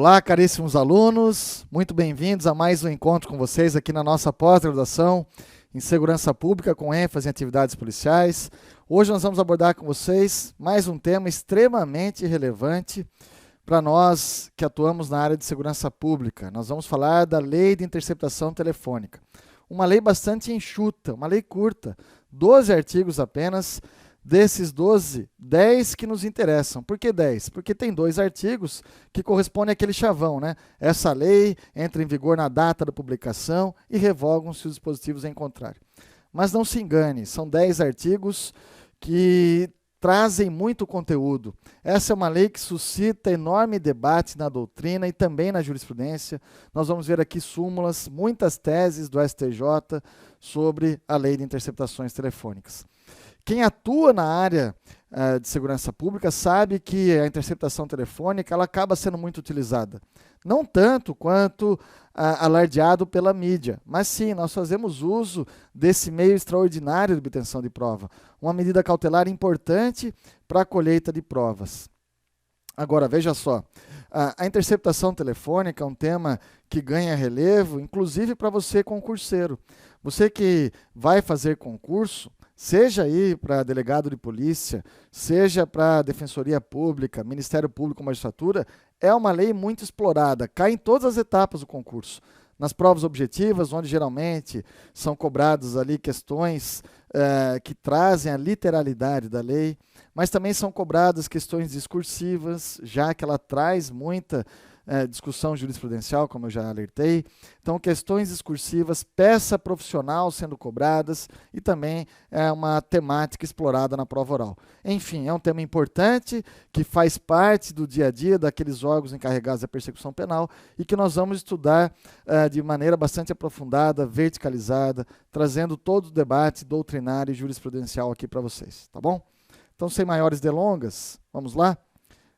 Olá, caríssimos alunos, muito bem-vindos a mais um encontro com vocês aqui na nossa pós-graduação em Segurança Pública com ênfase em atividades policiais. Hoje nós vamos abordar com vocês mais um tema extremamente relevante para nós que atuamos na área de segurança pública. Nós vamos falar da Lei de Interceptação Telefônica. Uma lei bastante enxuta, uma lei curta, 12 artigos apenas. Desses 12, 10 que nos interessam. Por que 10? Porque tem 2 artigos que correspondem àquele chavão, né? Essa lei entra em vigor na data da publicação e revogam-se os dispositivos em contrário. Mas não se engane, são 10 artigos que trazem muito conteúdo. Essa é uma lei que suscita enorme debate na doutrina e também na jurisprudência. Nós vamos ver aqui súmulas, muitas teses do STJ sobre a lei de interceptações telefônicas. Quem atua na área de segurança pública sabe que a interceptação telefônica ela acaba sendo muito utilizada. Não tanto quanto alardeado pela mídia, mas sim, nós fazemos uso desse meio extraordinário de obtenção de prova. Uma medida cautelar importante para a colheita de provas. Agora, veja só, a interceptação telefônica é um tema que ganha relevo, inclusive para você concurseiro. Você que vai fazer concurso, seja aí para delegado de polícia, seja para defensoria pública, Ministério Público, magistratura, é uma lei muito explorada, cai em todas as etapas do concurso. Nas provas objetivas, onde geralmente são cobradas ali questões que trazem a literalidade da lei, mas também são cobradas questões discursivas, já que ela traz muita discussão jurisprudencial, como eu já alertei. Então, questões discursivas, peça profissional sendo cobradas e também uma temática explorada na prova oral. Enfim, é um tema importante que faz parte do dia a dia daqueles órgãos encarregados da persecução penal e que nós vamos estudar de maneira bastante aprofundada, verticalizada, trazendo todo o debate doutrinário e jurisprudencial aqui para vocês, tá bom? Então, sem maiores delongas, vamos lá?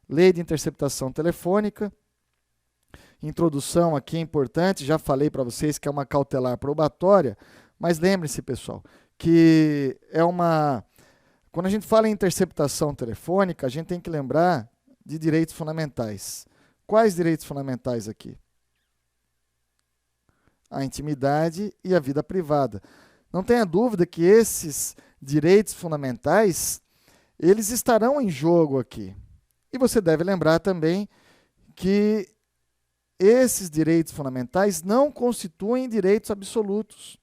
Lei de Interceptação Telefônica. Introdução aqui importante, já falei para vocês que é uma cautelar probatória, mas lembre-se, pessoal, que quando a gente fala em interceptação telefônica, a gente tem que lembrar de direitos fundamentais. Quais direitos fundamentais aqui? A intimidade e a vida privada. Não tenha dúvida que esses direitos fundamentais, eles estarão em jogo aqui. E você deve lembrar também que esses direitos fundamentais não constituem direitos absolutos.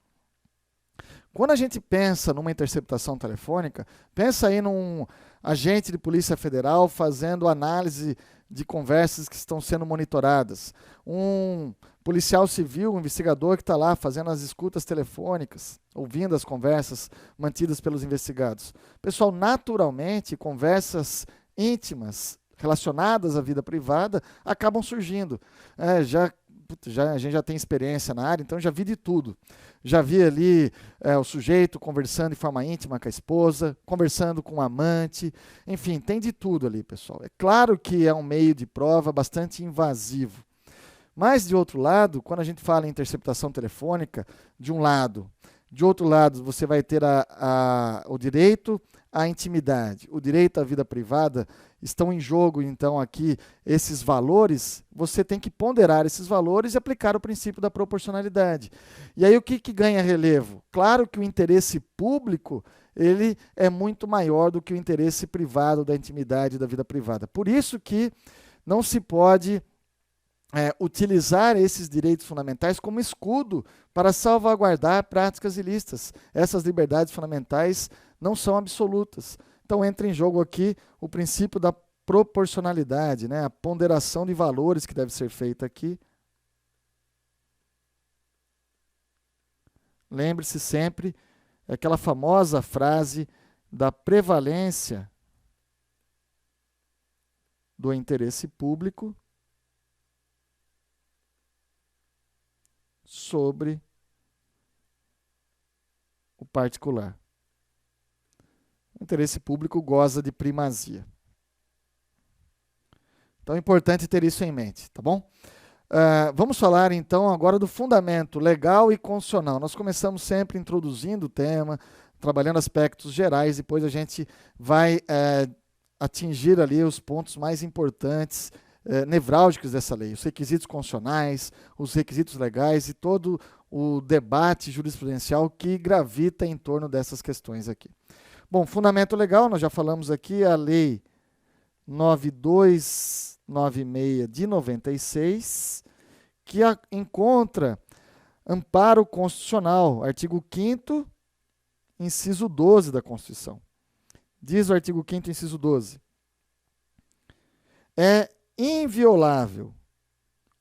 Quando a gente pensa numa interceptação telefônica, pensa aí num agente de polícia federal fazendo análise de conversas que estão sendo monitoradas, um policial civil, um investigador que está lá fazendo as escutas telefônicas, ouvindo as conversas mantidas pelos investigados. Pessoal, naturalmente, conversas íntimas relacionadas à vida privada, acabam surgindo. A gente já tem experiência na área, então já vi de tudo. Já vi ali o sujeito conversando de forma íntima com a esposa, conversando com o amante, enfim, tem de tudo ali, pessoal. É claro que é um meio de prova bastante invasivo. Mas, de outro lado, quando a gente fala em interceptação telefônica, de um lado, de outro lado, você vai ter o direito à intimidade, o direito à vida privada, estão em jogo, então, aqui, esses valores, você tem que ponderar esses valores e aplicar o princípio da proporcionalidade. E aí, o que ganha relevo? Claro que o interesse público, ele é muito maior do que o interesse privado da intimidade e da vida privada. Por isso que não se pode utilizar esses direitos fundamentais como escudo para salvaguardar práticas ilícitas. Essas liberdades fundamentais não são absolutas. Então entra em jogo aqui o princípio da proporcionalidade, né? A ponderação de valores que deve ser feita aqui. Lembre-se sempre aquela famosa frase da prevalência do interesse público sobre o particular. O interesse público goza de primazia. Então é importante ter isso em mente, tá bom? Vamos falar então agora do fundamento legal e constitucional. Nós começamos sempre introduzindo o tema, trabalhando aspectos gerais, depois a gente vai atingir ali os pontos mais importantes nevrálgicos dessa lei, os requisitos constitucionais, os requisitos legais e todo o debate jurisprudencial que gravita em torno dessas questões aqui. Bom, fundamento legal, nós já falamos aqui, a Lei 9296 de 96, que encontra amparo constitucional, artigo 5º, inciso 12 da Constituição. Diz o artigo 5º, inciso 12. É inviolável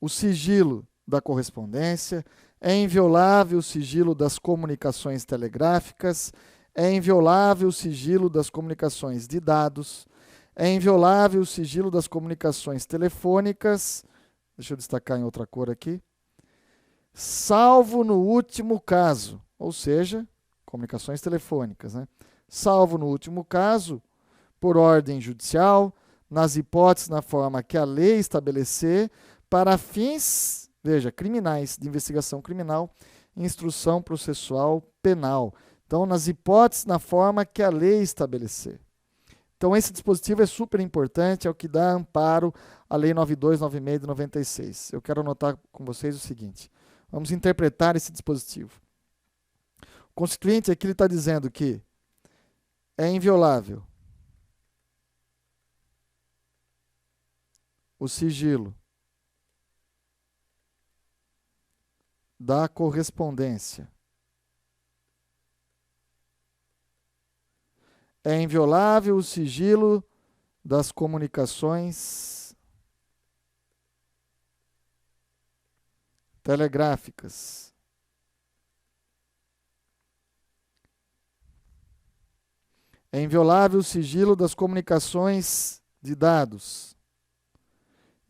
o sigilo da correspondência, é inviolável o sigilo das comunicações telegráficas, é inviolável o sigilo das comunicações de dados, é inviolável o sigilo das comunicações telefônicas, deixa eu destacar em outra cor aqui, salvo no último caso, ou seja, comunicações telefônicas, né? Salvo no último caso, por ordem judicial, nas hipóteses na forma que a lei estabelecer, para fins, veja, criminais, de investigação criminal, instrução processual penal. Então, nas hipóteses na forma que a lei estabelecer. Então, esse dispositivo é super importante, é o que dá amparo à Lei 9296 de 96. Eu quero anotar com vocês o seguinte, vamos interpretar esse dispositivo. O Constituinte aqui está dizendo que é inviolável o sigilo da correspondência. É inviolável o sigilo das comunicações telegráficas. É inviolável o sigilo das comunicações de dados.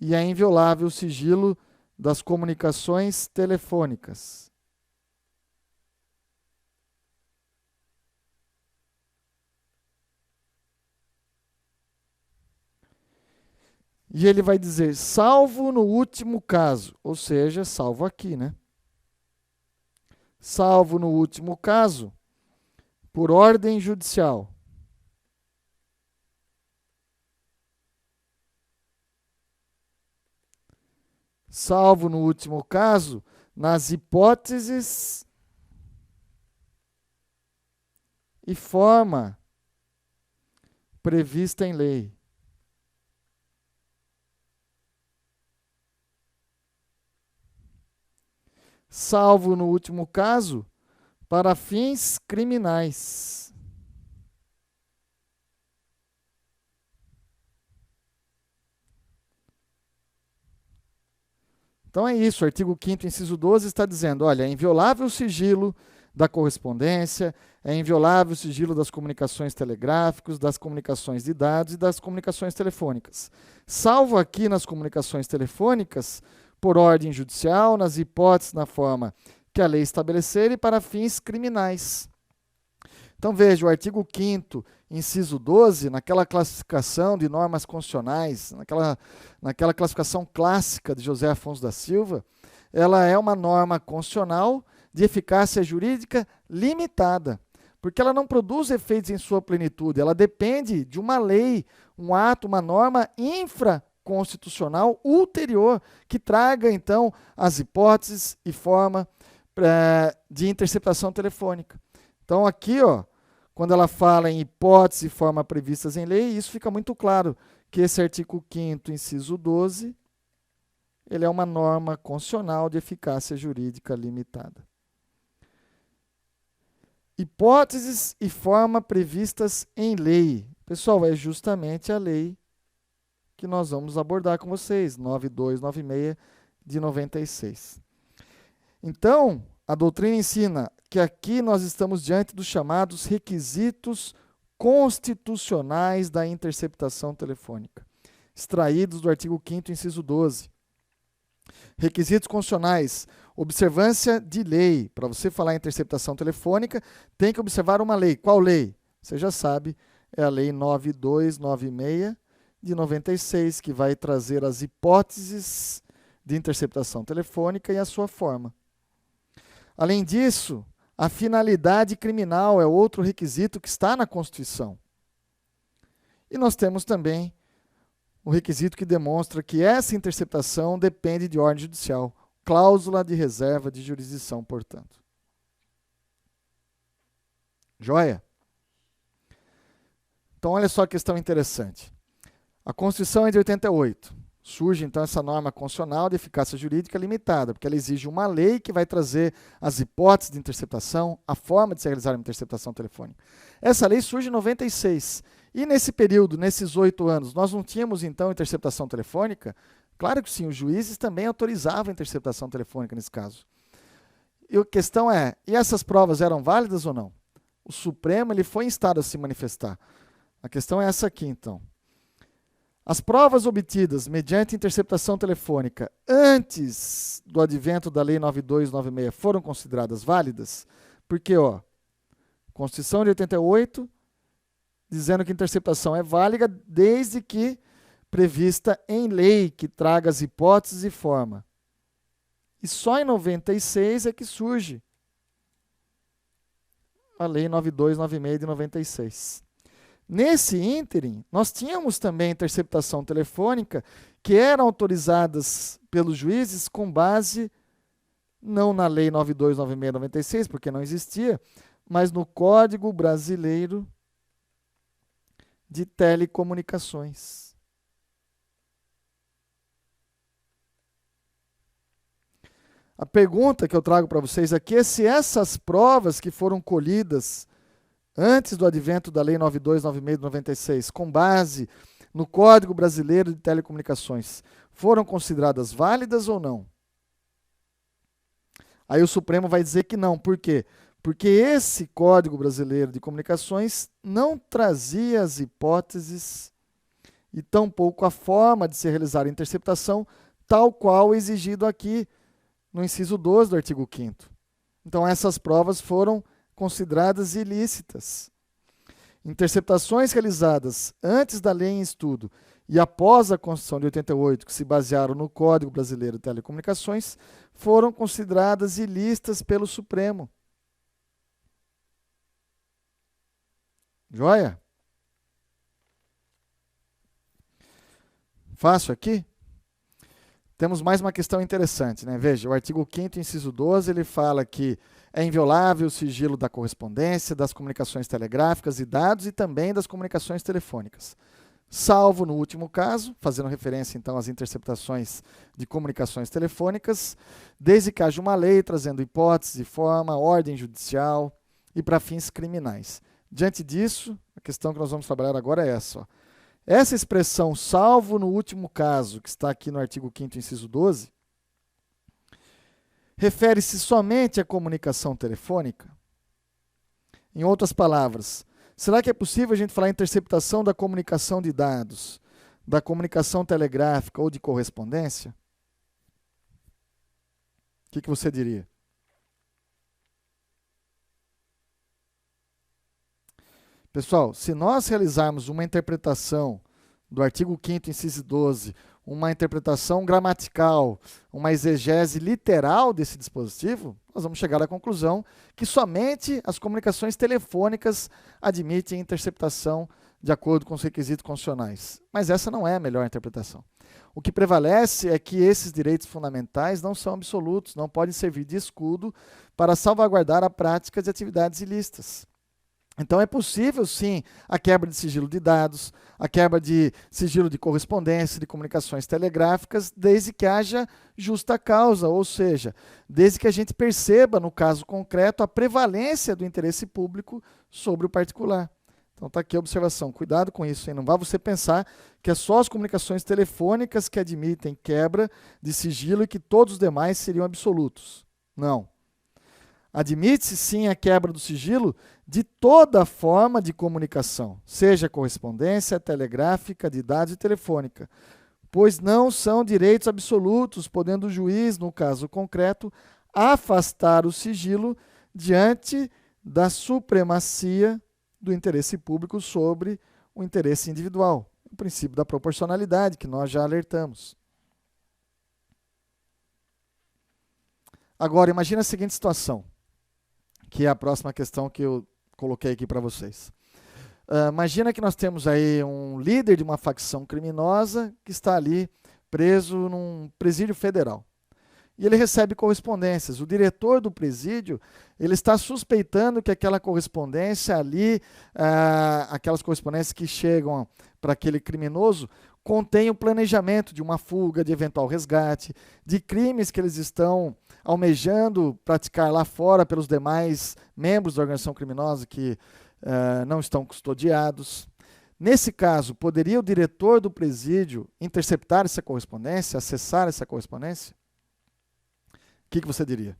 E é inviolável o sigilo das comunicações telefônicas. E ele vai dizer, salvo no último caso, ou seja, salvo aqui, né? Salvo no último caso, por ordem judicial. Salvo no último caso, nas hipóteses e forma prevista em lei. Salvo no último caso, para fins criminais. Então é isso, o artigo 5º, inciso 12, está dizendo, olha, é inviolável o sigilo da correspondência, é inviolável o sigilo das comunicações telegráficas, das comunicações de dados e das comunicações telefônicas. Salvo aqui nas comunicações telefônicas, por ordem judicial, nas hipóteses na forma que a lei estabelecer e para fins criminais. Então veja, o artigo 5º, inciso 12, naquela classificação de normas constitucionais, naquela classificação clássica de José Afonso da Silva, ela é uma norma constitucional de eficácia jurídica limitada, porque ela não produz efeitos em sua plenitude, ela depende de uma lei, um ato, uma norma infraconstitucional ulterior, que traga, então, as hipóteses e forma de interceptação telefônica. Então, aqui, ó, quando ela fala em hipótese e forma previstas em lei, isso fica muito claro, que esse artigo 5º, inciso 12, ele é uma norma constitucional de eficácia jurídica limitada. Hipóteses e forma previstas em lei. Pessoal, é justamente a lei que nós vamos abordar com vocês, 9296 de 96. Então, a doutrina ensina que aqui nós estamos diante dos chamados requisitos constitucionais da interceptação telefônica, extraídos do artigo 5º, inciso 12. Requisitos constitucionais, observância de lei. Para você falar em interceptação telefônica, tem que observar uma lei. Qual lei? Você já sabe, é a Lei 9296 de 96, que vai trazer as hipóteses de interceptação telefônica e a sua forma. Além disso, a finalidade criminal é outro requisito que está na Constituição. E nós temos também o requisito que demonstra que essa interceptação depende de ordem judicial. Cláusula de reserva de jurisdição, portanto. Joia? Então, olha só a questão interessante. A Constituição é de 88. Surge, então, essa norma constitucional de eficácia jurídica limitada, porque ela exige uma lei que vai trazer as hipóteses de interceptação, a forma de se realizar uma interceptação telefônica. Essa lei surge em 96. E nesse período, nesses 8 anos, nós não tínhamos, então, interceptação telefônica? Claro que sim, os juízes também autorizavam a interceptação telefônica nesse caso. E a questão é, e essas provas eram válidas ou não? O Supremo ele foi instado a se manifestar. A questão é essa aqui, então. As provas obtidas mediante interceptação telefônica antes do advento da Lei 9296 foram consideradas válidas? Porque, Constituição de 88, dizendo que interceptação é válida desde que prevista em lei que traga as hipóteses e forma. E só em 96 é que surge a Lei 9296 de 96. Nesse ínterim, nós tínhamos também interceptação telefônica que eram autorizadas pelos juízes com base não na Lei 9296 de 96, porque não existia, mas no Código Brasileiro de Telecomunicações. A pergunta que eu trago para vocês aqui é se essas provas que foram colhidas antes do advento da Lei 9296 de 96, com base no Código Brasileiro de Telecomunicações, foram consideradas válidas ou não? Aí o Supremo vai dizer que não. Por quê? Porque esse Código Brasileiro de Comunicações não trazia as hipóteses e tampouco a forma de se realizar a interceptação, tal qual exigido aqui no inciso 12 do artigo 5º. Então essas provas foram consideradas ilícitas. Interceptações realizadas antes da lei em estudo e após a Constituição de 88, que se basearam no Código Brasileiro de Telecomunicações, foram consideradas ilícitas pelo Supremo. Joia? Fácil aqui? Temos mais uma questão interessante, né? Veja, o artigo 5º, inciso 12, ele fala que é inviolável o sigilo da correspondência, das comunicações telegráficas e dados e também das comunicações telefônicas. Salvo no último caso, fazendo referência então às interceptações de comunicações telefônicas, desde que haja uma lei trazendo hipótese, forma, ordem judicial e para fins criminais. Diante disso, a questão que nós vamos trabalhar agora é essa. Essa expressão, salvo no último caso, que está aqui no artigo 5º, inciso 12, refere-se somente à comunicação telefônica? Em outras palavras, será que é possível a gente falar em interceptação da comunicação de dados, da comunicação telegráfica ou de correspondência? O que você diria? Pessoal, se nós realizarmos uma interpretação do artigo 5º, inciso 12, uma interpretação gramatical, uma exegese literal desse dispositivo, nós vamos chegar à conclusão que somente as comunicações telefônicas admitem interceptação de acordo com os requisitos constitucionais. Mas essa não é a melhor interpretação. O que prevalece é que esses direitos fundamentais não são absolutos, não podem servir de escudo para salvaguardar a prática de atividades ilícitas. Então é possível, sim, a quebra de sigilo de dados, a quebra de sigilo de correspondência, de comunicações telegráficas, desde que haja justa causa, ou seja, desde que a gente perceba, no caso concreto, a prevalência do interesse público sobre o particular. Então está aqui a observação. Cuidado com isso, hein? Não vá você pensar que é só as comunicações telefônicas que admitem quebra de sigilo e que todos os demais seriam absolutos. Não. Admite-se sim a quebra do sigilo de toda forma de comunicação, seja correspondência telegráfica, de dados e telefônica, pois não são direitos absolutos, podendo o juiz, no caso concreto, afastar o sigilo diante da supremacia do interesse público sobre o interesse individual, o princípio da proporcionalidade, que nós já alertamos. Agora, imagine a seguinte situação, que é a próxima questão que eu coloquei aqui para vocês. Imagina que nós temos aí um líder de uma facção criminosa que está ali preso num presídio federal. E ele recebe correspondências. O diretor do presídio, ele está suspeitando que aquela correspondência ali, aquelas correspondências que chegam para aquele criminoso, contém o planejamento de uma fuga, de eventual resgate, de crimes que eles estão almejando praticar lá fora pelos demais membros da organização criminosa que não estão custodiados. Nesse caso, poderia o diretor do presídio interceptar essa correspondência, acessar essa correspondência? O que você diria?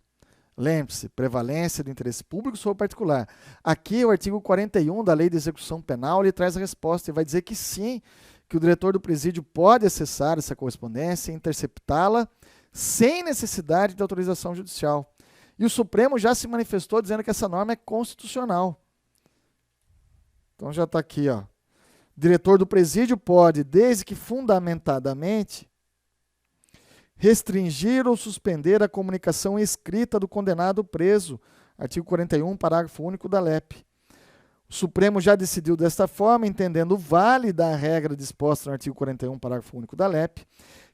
Lembre-se, prevalência do interesse público sobre o particular. Aqui, o artigo 41 da Lei de Execução Penal, ele traz a resposta e vai dizer que sim, que o diretor do presídio pode acessar essa correspondência e interceptá-la sem necessidade de autorização judicial. E o Supremo já se manifestou dizendo que essa norma é constitucional. Então já está aqui, ó. O diretor do presídio pode, desde que fundamentadamente, restringir ou suspender a comunicação escrita do condenado preso. Artigo 41, parágrafo único da LEP. O Supremo já decidiu desta forma, entendendo válida a regra disposta no artigo 41, parágrafo único da LEP,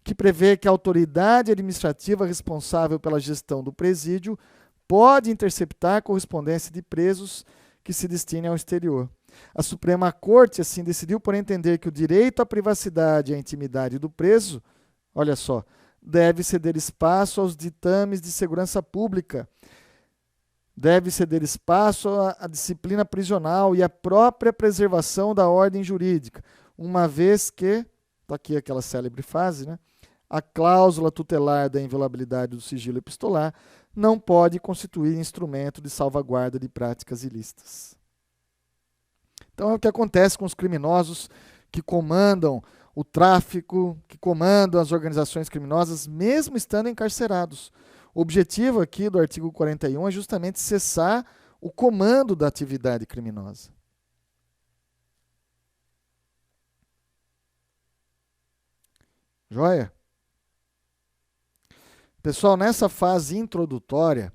que prevê que a autoridade administrativa responsável pela gestão do presídio pode interceptar correspondência de presos que se destinem ao exterior. A Suprema Corte, assim, decidiu por entender que o direito à privacidade e à intimidade do preso, olha só, deve ceder espaço aos ditames de segurança pública, deve ceder espaço à disciplina prisional e à própria preservação da ordem jurídica, uma vez que, está aqui aquela célebre frase, né, a cláusula tutelar da inviolabilidade do sigilo epistolar não pode constituir instrumento de salvaguarda de práticas ilícitas. Então é o que acontece com os criminosos que comandam o tráfico, que comandam as organizações criminosas, mesmo estando encarcerados. O objetivo aqui do artigo 41 é justamente cessar o comando da atividade criminosa. Joia? Pessoal, nessa fase introdutória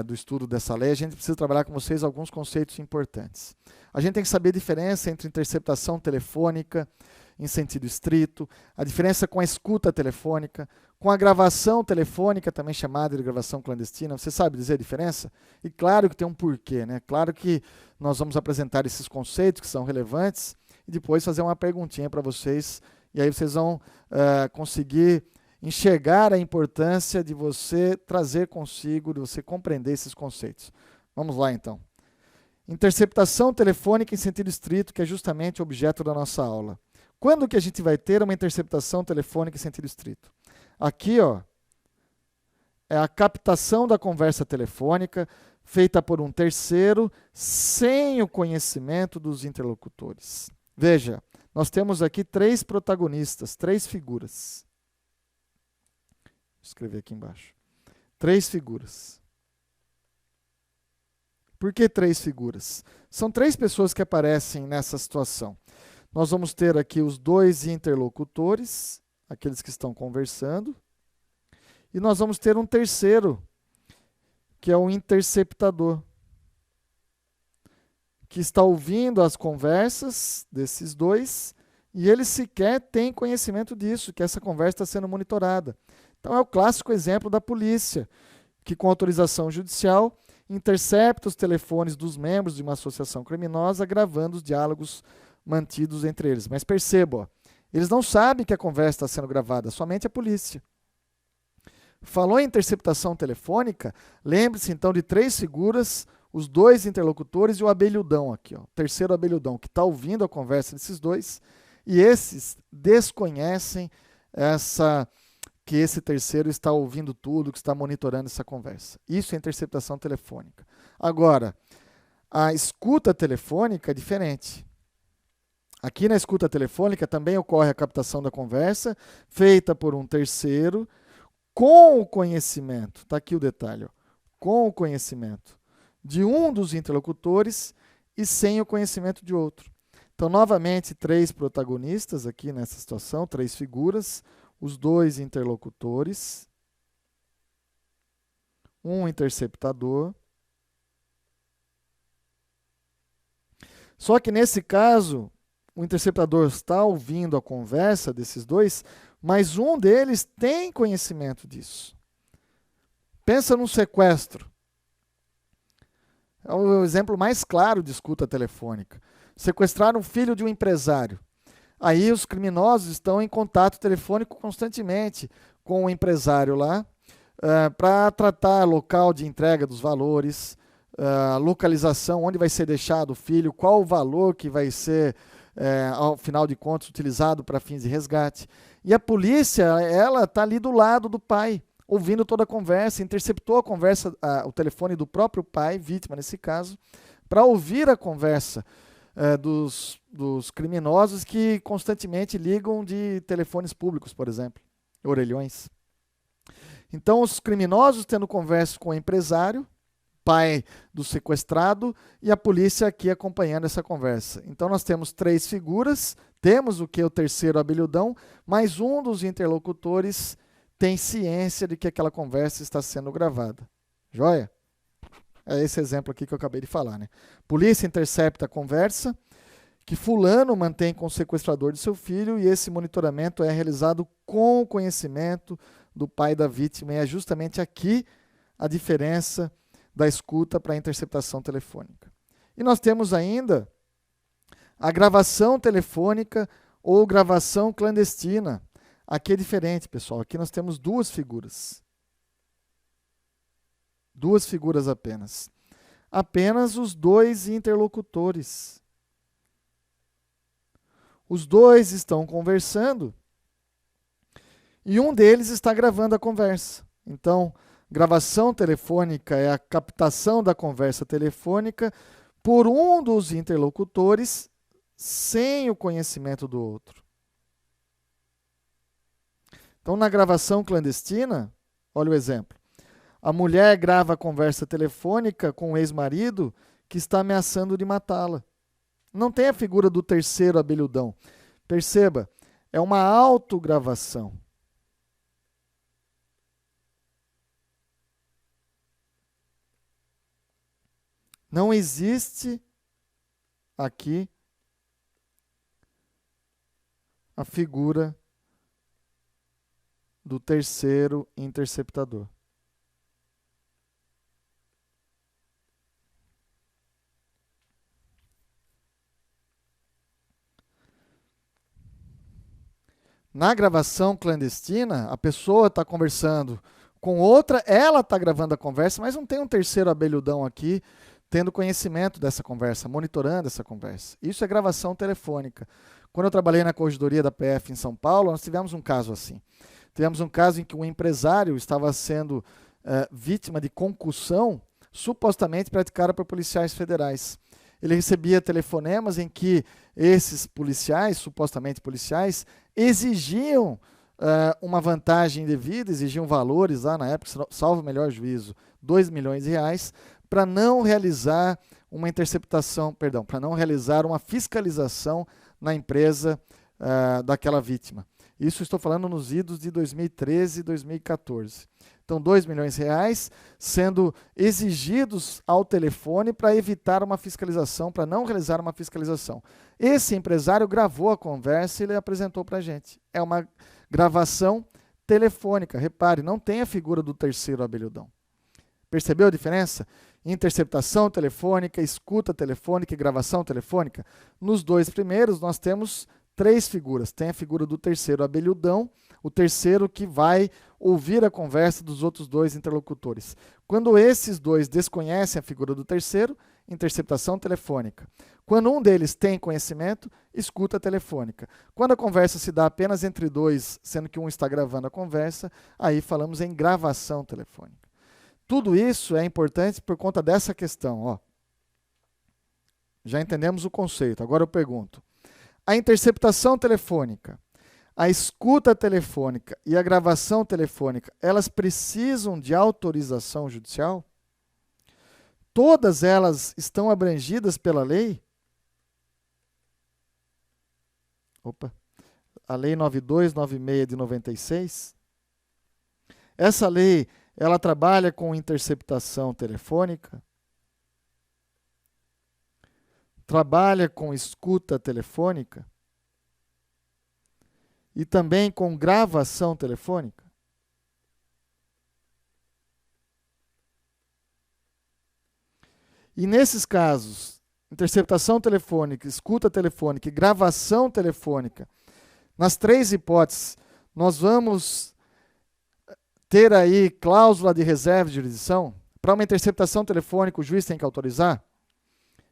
do estudo dessa lei, a gente precisa trabalhar com vocês alguns conceitos importantes. A gente tem que saber a diferença entre interceptação telefônica em sentido estrito, a diferença com a escuta telefônica, com a gravação telefônica, também chamada de gravação clandestina. Você sabe dizer a diferença? E claro que tem um porquê, né? Claro que nós vamos apresentar esses conceitos que são relevantes e depois fazer uma perguntinha para vocês, e aí vocês vão conseguir enxergar a importância de você trazer consigo, de você compreender esses conceitos. Vamos lá, então. Interceptação telefônica em sentido estrito, que é justamente o objeto da nossa aula. Quando que a gente vai ter uma interceptação telefônica em sentido estrito? Aqui, ó, é a captação da conversa telefônica feita por um terceiro sem o conhecimento dos interlocutores. Veja, nós temos aqui três protagonistas, três figuras. Vou escrever aqui embaixo. Três figuras. Por que três figuras? São três pessoas que aparecem nessa situação. Nós vamos ter aqui os dois interlocutores, aqueles que estão conversando, e nós vamos ter um terceiro, que é o interceptador, que está ouvindo as conversas desses dois, e ele sequer tem conhecimento disso, que essa conversa está sendo monitorada. Então é o clássico exemplo da polícia, que com autorização judicial intercepta os telefones dos membros de uma associação criminosa, gravando os diálogos mantidos entre eles. Mas perceba, ó, eles não sabem que a conversa está sendo gravada, somente a polícia. Falou em interceptação telefônica, lembre-se então de três figuras, os dois interlocutores e o abelhudão aqui, ó, o terceiro abelhudão, que está ouvindo a conversa desses dois, e esses desconhecem que esse terceiro está ouvindo tudo, que está monitorando essa conversa. Isso é interceptação telefônica. Agora, a escuta telefônica é diferente. Aqui na escuta telefônica também ocorre a captação da conversa, feita por um terceiro, com o conhecimento, está aqui o detalhe, ó, com o conhecimento de um dos interlocutores e sem o conhecimento de outro. Então, novamente, três protagonistas aqui nessa situação, três figuras, os dois interlocutores, um interceptador. Só que nesse caso, o interceptador está ouvindo a conversa desses dois, mas um deles tem conhecimento disso. Pensa num sequestro. É o exemplo mais claro de escuta telefônica. Sequestraram o filho de um empresário. Aí os criminosos estão em contato telefônico constantemente com o empresário lá, para tratar local de entrega dos valores, localização, onde vai ser deixado o filho, qual o valor que vai ser, ao final de contas, utilizado para fins de resgate. E a polícia, ela está ali do lado do pai, ouvindo toda a conversa, interceptou a conversa, o telefone do próprio pai, vítima nesse caso, para ouvir a conversa dos criminosos que constantemente ligam de telefones públicos, por exemplo, orelhões. Então, os criminosos tendo conversa com o empresário, pai do sequestrado, e a polícia aqui acompanhando essa conversa. Então, nós temos 3 figuras, temos o terceiro abelhudão, mas um dos interlocutores tem ciência de que aquela conversa está sendo gravada. Joia? É esse exemplo aqui que eu acabei de falar, né? Polícia intercepta a conversa que fulano mantém com o sequestrador de seu filho, e esse monitoramento é realizado com o conhecimento do pai da vítima, e é justamente aqui a diferença da escuta para a interceptação telefônica. E nós temos ainda a gravação telefônica ou gravação clandestina. Aqui é diferente, pessoal. Aqui nós temos 2 figuras. 2 figuras apenas. Apenas os 2 interlocutores. Os 2 estão conversando e um deles está gravando a conversa. Então, gravação telefônica é a captação da conversa telefônica por um dos interlocutores sem o conhecimento do outro. Então, na gravação clandestina, olha o exemplo. A mulher grava a conversa telefônica com o ex-marido que está ameaçando de matá-la. Não tem a figura do terceiro abelhudão. Perceba, é uma autogravação. Não existe aqui a figura do terceiro interceptador. Na gravação clandestina, a pessoa está conversando com outra, ela está gravando a conversa, mas não tem um terceiro abelhudão aqui tendo conhecimento dessa conversa, monitorando essa conversa. Isso é gravação telefônica. Quando eu trabalhei na corregedoria da PF em São Paulo, nós tivemos um caso assim. Tivemos um caso em que um empresário estava sendo vítima de concussão, supostamente praticada por policiais federais. Ele recebia telefonemas em que esses policiais, supostamente policiais, exigiam uma vantagem indevida, exigiam valores lá na época, salvo o melhor juízo, R$2 milhões, para não realizar uma interceptação, perdão, para não realizar uma fiscalização na empresa daquela vítima. Isso estou falando nos idos de 2013 e 2014. Então, R$2 milhões sendo exigidos ao telefone para evitar uma fiscalização, para não realizar uma fiscalização. Esse empresário gravou a conversa e ele apresentou para a gente. É uma gravação telefônica. Repare, não tem a figura do terceiro abelhudão. Percebeu a diferença? Interceptação telefônica, escuta telefônica e gravação telefônica. Nos 2 primeiros, nós temos 3 figuras. Tem a figura do terceiro abelhudão, o terceiro que vai ouvir a conversa dos outros 2 interlocutores. Quando esses 2 desconhecem a figura do terceiro, interceptação telefônica. Quando um deles tem conhecimento, escuta telefônica. Quando a conversa se dá apenas entre 2, sendo que um está gravando a conversa, aí falamos em gravação telefônica. Tudo isso é importante por conta dessa questão. Ó. Já entendemos o conceito. Agora eu pergunto. A interceptação telefônica, a escuta telefônica e a gravação telefônica, elas precisam de autorização judicial? Todas elas estão abrangidas pela lei? A Lei 9296 de 96? Essa lei, ela trabalha com interceptação telefônica? trabalha com escuta telefônica e também com gravação telefônica? E nesses casos, interceptação telefônica, escuta telefônica e gravação telefônica, nas 3 hipóteses, nós vamos ter aí cláusula de reserva de jurisdição? Para uma interceptação telefônica, o juiz tem que autorizar?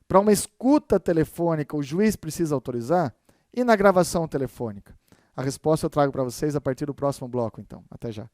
Para uma escuta telefônica, o juiz precisa autorizar? E na gravação telefônica? A resposta eu trago para vocês a partir do próximo bloco, então. Até já.